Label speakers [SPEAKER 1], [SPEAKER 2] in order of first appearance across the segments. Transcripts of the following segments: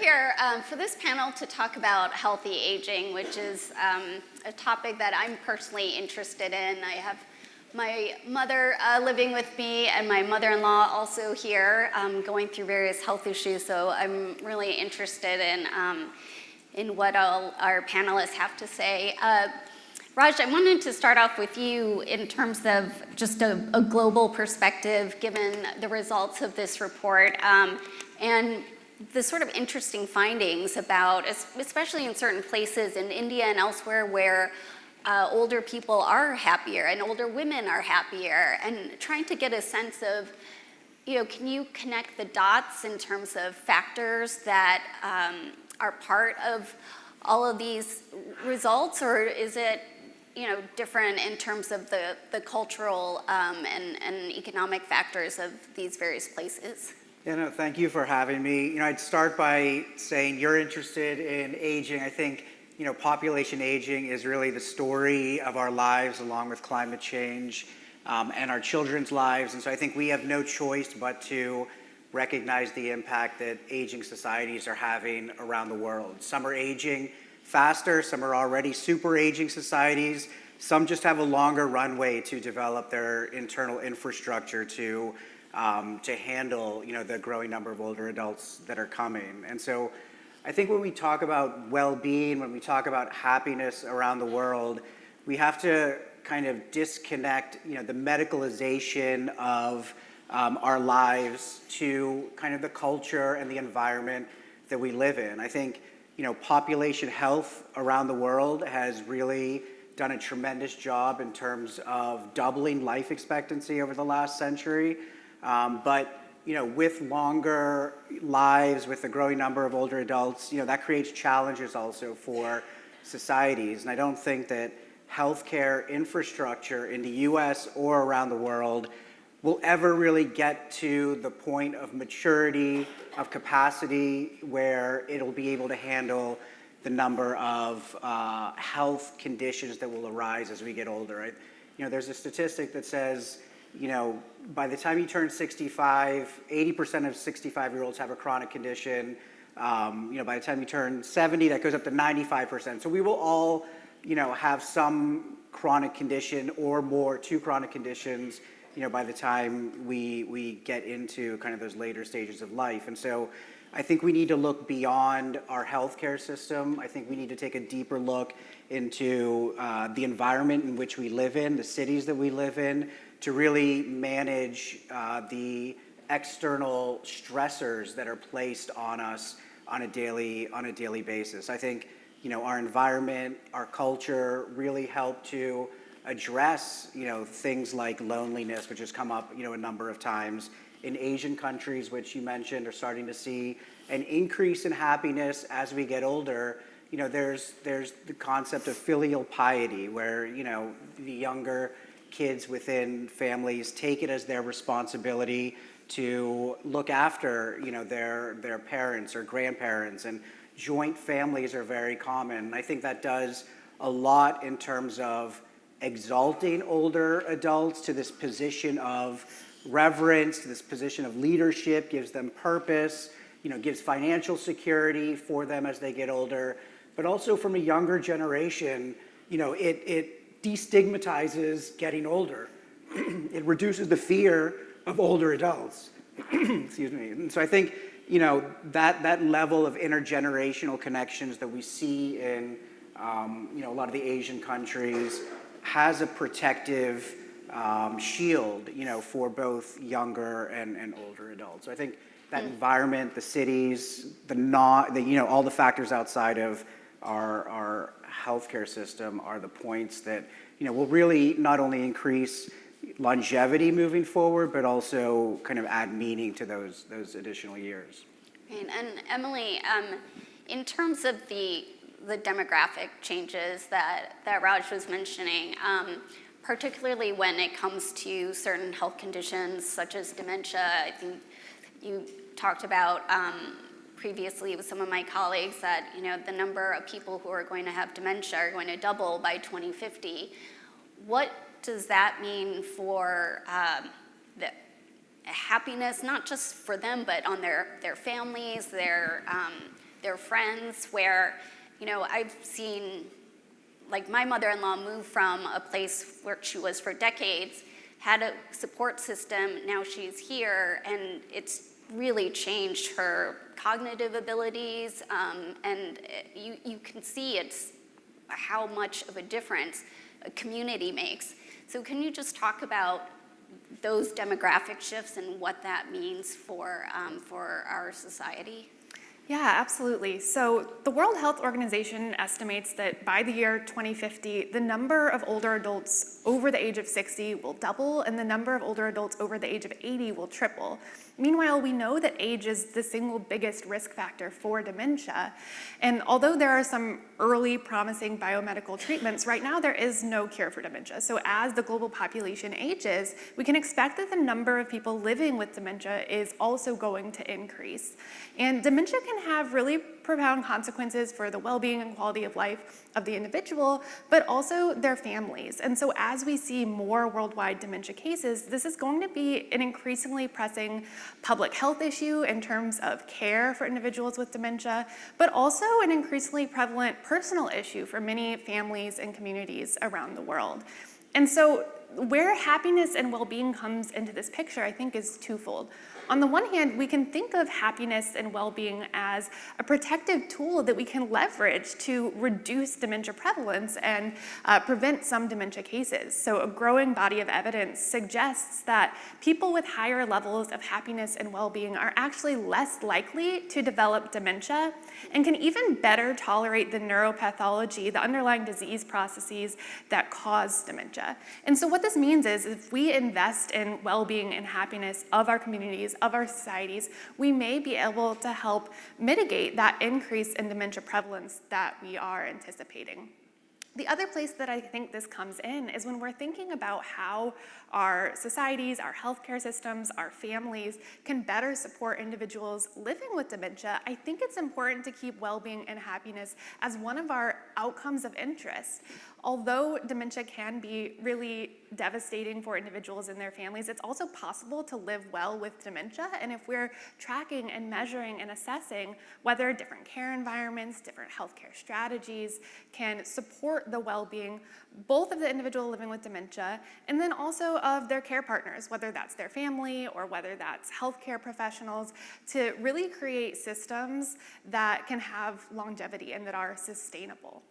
[SPEAKER 1] here for this panel to talk about healthy aging, which is a topic that I'm personally interested in. I have my mother living with me and my mother-in-law also here going through various health issues, so I'm really interested in what all our panelists have to say. Raj, I wanted to start off with you in terms of just a global perspective, given the results of this report, and the sort of interesting findings about, especially in certain places in India and elsewhere, where older people are happier and older women are happier, and trying to get a sense of, can you connect the dots in terms of factors that are part of all of these results, or is it different in terms of the cultural and economic factors of these various places?
[SPEAKER 2] Yeah, no, thank you for having me. I'd start by saying you're interested in aging. I think, population aging is really the story of our lives along with climate change and our children's lives. And so I think we have no choice but to recognize the impact that aging societies are having around the world. Some are aging faster, some are already super aging societies, some just have a longer runway to develop their internal infrastructure to handle the growing number of older adults that are coming. And so I think when we talk about well-being, when we talk about happiness around the world, we have to kind of disconnect the medicalization of our lives to kind of the culture and the environment that we live in. I think population health around the world has really done a tremendous job in terms of doubling life expectancy over the last century. But with longer lives, with the growing number of older adults, that creates challenges also for societies. And I don't think that healthcare infrastructure in the US or around the world will ever really get to the point of maturity, of capacity, where it'll be able to handle the number of health conditions that will arise as we get older. There's a statistic that says, by the time you turn 65, 80% of 65-year-olds have a chronic condition. By the time you turn 70, that goes up to 95%. So we will all, have some chronic condition or more, two chronic conditions, by the time we get into kind of those later stages of life. And so I think we need to look beyond our healthcare system. I think we need to take a deeper look into the environment in which we live in, the cities that we live in, to really manage the external stressors that are placed on us on a daily basis. I think our environment, our culture really help to address things like loneliness, which has come up a number of times. In Asian countries, which you mentioned, are starting to see an increase in happiness as we get older. There's the concept of filial piety, where the younger kids within families take it as their responsibility to look after their parents or grandparents, and joint families are very common. And I think that does a lot in terms of exalting older adults to this position of reverence, to this position of leadership, gives them purpose, gives financial security for them as they get older. But also from a younger generation, it destigmatizes getting older. It reduces the fear of older adults. Excuse me. And so I think, that level of intergenerational connections that we see in, a lot of the Asian countries has a protective shield, for both younger and older adults. So I think that environment, the cities, all the factors outside of our healthcare system are the points that will really not only increase longevity moving forward, but also kind of add meaning to those additional years.
[SPEAKER 1] Right. And Emily, in terms of the demographic changes that Raj was mentioning, particularly when it comes to certain health conditions such as dementia, I think you talked about previously with some of my colleagues that the number of people who are going to have dementia are going to double by 2050. What does that mean for the happiness, not just for them, but on their families, their their friends, where, I've seen, like, my mother-in-law move from a place where she was for decades, had a support system, now she's here, and it's really changed her cognitive abilities, and you can see it's how much of a difference a community makes. So can you just talk about those demographic shifts and what that means for our society?
[SPEAKER 3] Yeah, absolutely. So the World Health Organization estimates that by the year 2050, the number of older adults over the age of 60 will double, and the number of older adults over the age of 80 will triple. Meanwhile, we know that age is the single biggest risk factor for dementia. And although there are some early promising biomedical treatments, right now there is no cure for dementia. So as the global population ages, we can expect that the number of people living with dementia is also going to increase. And dementia can have really profound consequences for the well-being and quality of life of the individual, but also their families. And so as we see more worldwide dementia cases, this is going to be an increasingly pressing public health issue in terms of care for individuals with dementia, but also an increasingly prevalent personal issue for many families and communities around the world. And so where happiness and well-being comes into this picture, I think, is twofold. On the one hand, we can think of happiness and well-being as a protective tool that we can leverage to reduce dementia prevalence and prevent some dementia cases. So a growing body of evidence suggests that people with higher levels of happiness and well-being are actually less likely to develop dementia and can even better tolerate the neuropathology, the underlying disease processes that cause dementia. And so what this means is if we invest in well-being and happiness of our communities, of our societies, we may be able to help mitigate that increase in dementia prevalence that we are anticipating. The other place that I think this comes in is when we're thinking about how our societies, our healthcare systems, our families can better support individuals living with dementia. I think it's important to keep well-being and happiness as one of our outcomes of interest. Although dementia can be really devastating for individuals and their families, it's also possible to live well with dementia. And if we're tracking and measuring and assessing whether different care environments, different healthcare strategies can support the well-being both of the individual living with dementia and then also of their care partners, whether that's their family or whether that's healthcare professionals, to really create systems that can have longevity and that are sustainable.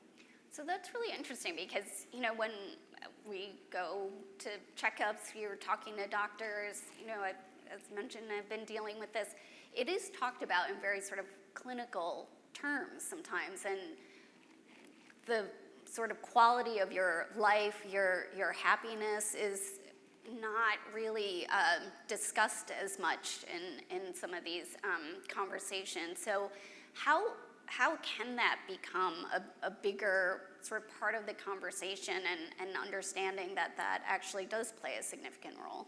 [SPEAKER 1] So that's really interesting because, when we go to checkups, you're talking to doctors, as mentioned, I've been dealing with this. It is talked about in very sort of clinical terms sometimes, and the sort of quality of your life, your happiness is not really discussed as much in some of these conversations. So how can that become a bigger sort of part of the conversation and understanding that actually does play a significant role?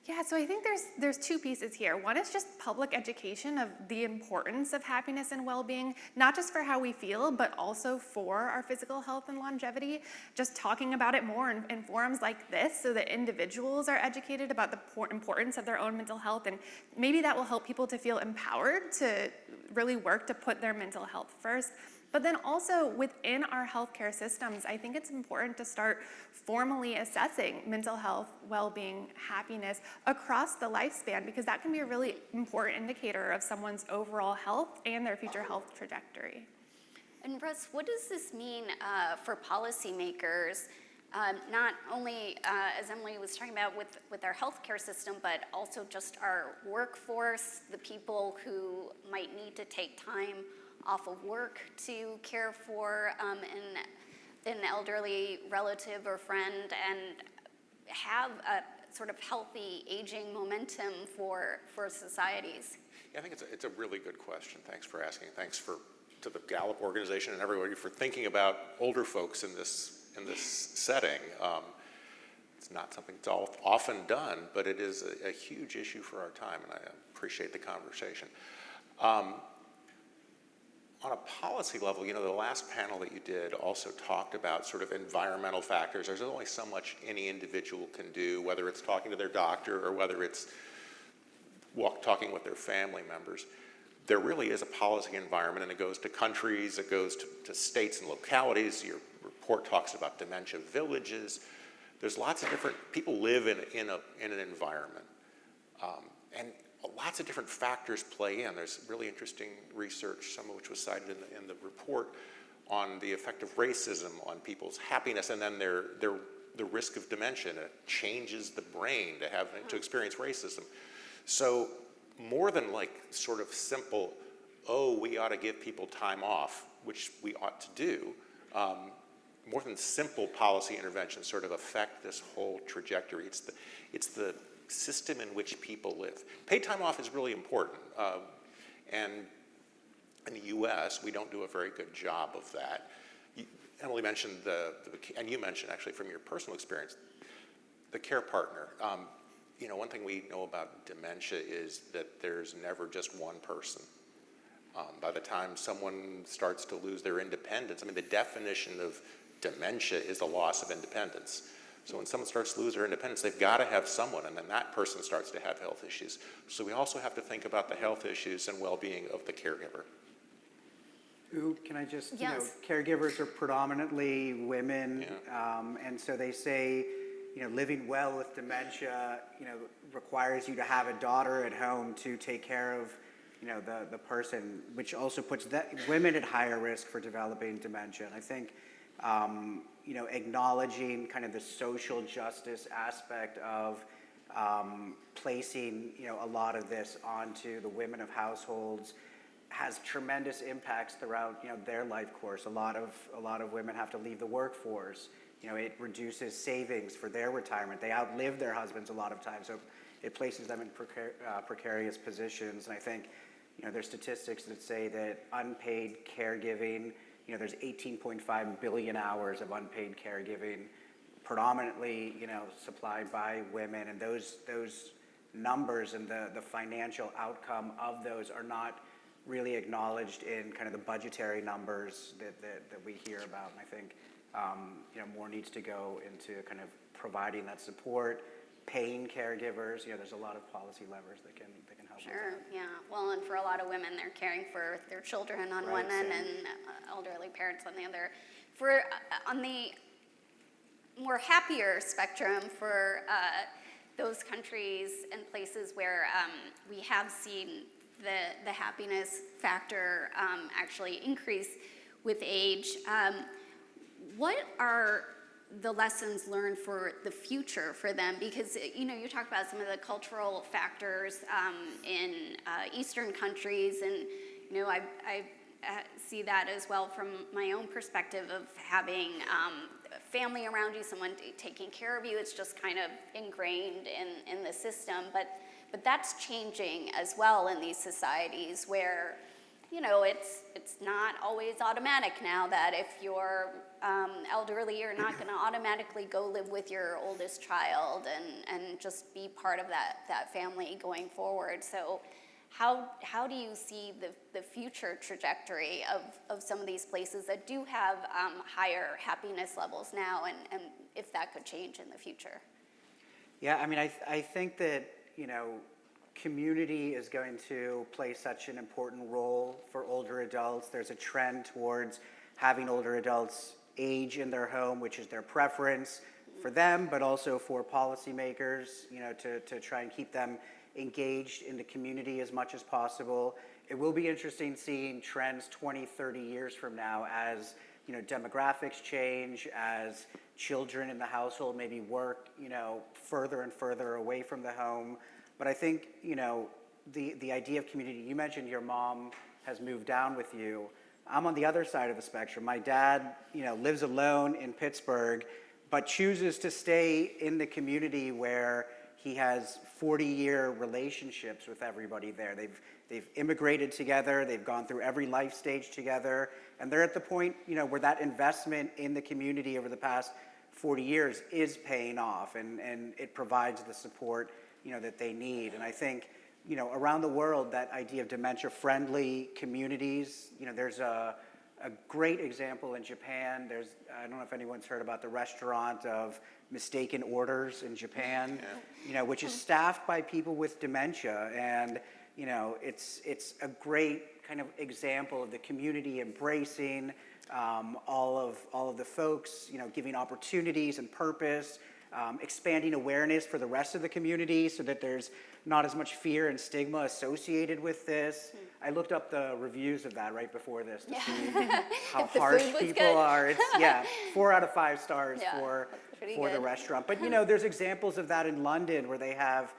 [SPEAKER 3] Yeah, so I think there's two pieces here. One is just public education of the importance of happiness and well-being, not just for how we feel, but also for our physical health and longevity. Just talking about it more in forums like this so that individuals are educated about the importance of their own mental health, and maybe that will help people to feel empowered to really work to put their mental health first. But then also within our healthcare systems, I think it's important to start formally assessing mental health, well-being, happiness across the lifespan, because that can be a really important indicator of someone's overall health and their future health trajectory.
[SPEAKER 1] And Russ, what does this mean for policymakers, not only, as Emily was talking about, with our healthcare system, but also just our workforce, the people who might need to take time off of work to care for an elderly relative or friend and have a sort of healthy aging momentum for societies?
[SPEAKER 4] Yeah, I think it's a really good question. Thanks for asking. Thanks to the Gallup organization and everybody for thinking about older folks in this setting. It's not something that's often done, but it is a huge issue for our time, and I appreciate the conversation. On a policy level, the last panel that you did also talked about sort of environmental factors. There's only so much any individual can do, whether it's talking to their doctor or whether it's talking with their family members. there really is a policy environment, and it goes to countries, it goes to states and localities. Your report talks about dementia villages. There's lots of different, people live in an environment. And lots of different factors play in. There's really interesting research, some of which was cited in the report, on the effect of racism on people's happiness, and then the risk of dementia. And it changes the brain to experience racism. So more than like sort of simple, oh, we ought to give people time off, which we ought to do, more than simple policy interventions sort of affect this whole trajectory. It's the system in which people live. Paid time off is really important. And in the US, we don't do a very good job of that. Emily mentioned and you mentioned actually from your personal experience, the care partner. One thing we know about dementia is that there's never just one person. By the time someone starts to lose their independence, I mean, the definition of dementia is the loss of independence. So when someone starts to lose their independence, they've got to have someone, and then that person starts to have health issues. So we also have to think about the health issues and well-being of the caregiver.
[SPEAKER 2] Ooh, can I just,
[SPEAKER 1] Yes.
[SPEAKER 2] Caregivers are predominantly women, and so they say, living well with dementia, requires you to have a daughter at home to take care of, the person, which also puts women at higher risk for developing dementia. And I think, acknowledging kind of the social justice aspect of placing, a lot of this onto the women of households has tremendous impacts throughout, their life course. A lot of women have to leave the workforce. It reduces savings for their retirement. They outlive their husbands a lot of times, so it places them in precarious positions. And I think, there's statistics that say that unpaid caregiving, there's 18.5 billion hours of unpaid caregiving, predominantly, supplied by women. And those numbers and the financial outcome of those are not really acknowledged in kind of the budgetary numbers that we hear about. And I think, more needs to go into kind of providing that support, paying caregivers. There's a lot of policy levers that can help.
[SPEAKER 1] Sure,
[SPEAKER 2] with that.
[SPEAKER 1] yeah. Well, and for a lot of women, they're caring for their children on one end and elderly parents on the other. On the more happier spectrum, for those countries and places where we have seen the happiness factor actually increase with age, what are the lessons learned for the future for them? Because, you talk about some of the cultural factors in Eastern countries, and, I see that as well from my own perspective of having family around you, someone taking care of you. It's just kind of ingrained in the system. But that's changing as well in these societies where, it's not always automatic now that if you're elderly, you're not going to automatically go live with your oldest child and just be part of that family going forward. So how do you see the future trajectory of some of these places that do have higher happiness levels now, and if that could change in the future?
[SPEAKER 2] Yeah, I mean, I think that, community is going to play such an important role for older adults. There's a trend towards having older adults age in their home, which is their preference for them, but also for policymakers, to try and keep them engaged in the community as much as possible. It will be interesting seeing trends 20, 30 years from now as, demographics change, as children in the household maybe work, further and further away from the home. But I think, the idea of community, you mentioned your mom has moved down with you. I'm on the other side of the spectrum. My dad, lives alone in Pittsburgh, but chooses to stay in the community where he has 40-year relationships with everybody there. They've immigrated together, they've gone through every life stage together, and they're at the point, where that investment in the community over the past 40 years is paying off, and it provides the support that they need. And I think, around the world, that idea of dementia-friendly communities, there's a great example in Japan. I don't know if anyone's heard about the restaurant of mistaken orders in Japan, which is staffed by people with dementia. And, it's a great kind of example of the community embracing all of the folks, giving opportunities and purpose, expanding awareness for the rest of the community so that there's not as much fear and stigma associated with this. I looked up the reviews of that right before this to see how harsh people are. It's 4 out of 5 stars for the restaurant. But there's examples of that in London where they have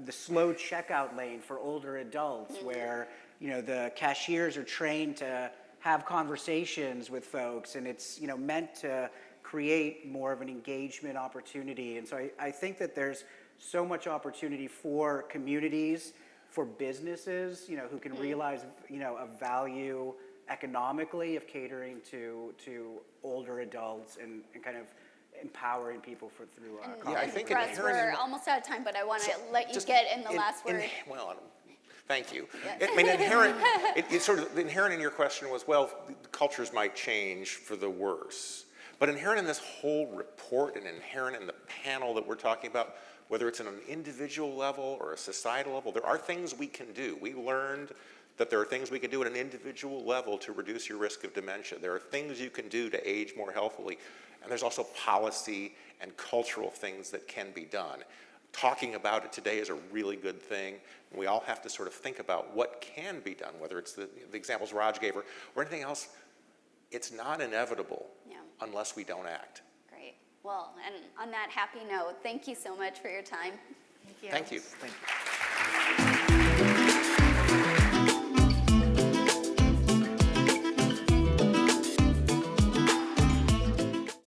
[SPEAKER 2] the slow checkout lane for older adults where the cashiers are trained to have conversations with folks, and it's meant to create more of an engagement opportunity. And so I think that there's so much opportunity for communities, for businesses, who can realize, a value economically of catering to older adults and kind of empowering people through
[SPEAKER 4] I think
[SPEAKER 1] Russ, we're almost out of time, but I want to let you get in the last word.
[SPEAKER 4] Thank you.
[SPEAKER 1] Yes.
[SPEAKER 4] I mean, it's sort of inherent in your question was, well, cultures might change for the worse. But inherent in this whole report and inherent in the panel that we're talking about, whether it's on an individual level or a societal level, there are things we can do. We learned that there are things we can do at an individual level to reduce your risk of dementia. There are things you can do to age more healthily. And there's also policy and cultural things that can be done. Talking about it today is a really good thing. We all have to sort of think about what can be done, whether it's the examples Raj gave or anything else. It's not inevitable unless we don't act.
[SPEAKER 1] Great. Well, and on that happy note, thank you so much for your time.
[SPEAKER 3] Thank you.
[SPEAKER 4] Thank you.
[SPEAKER 2] Thank you.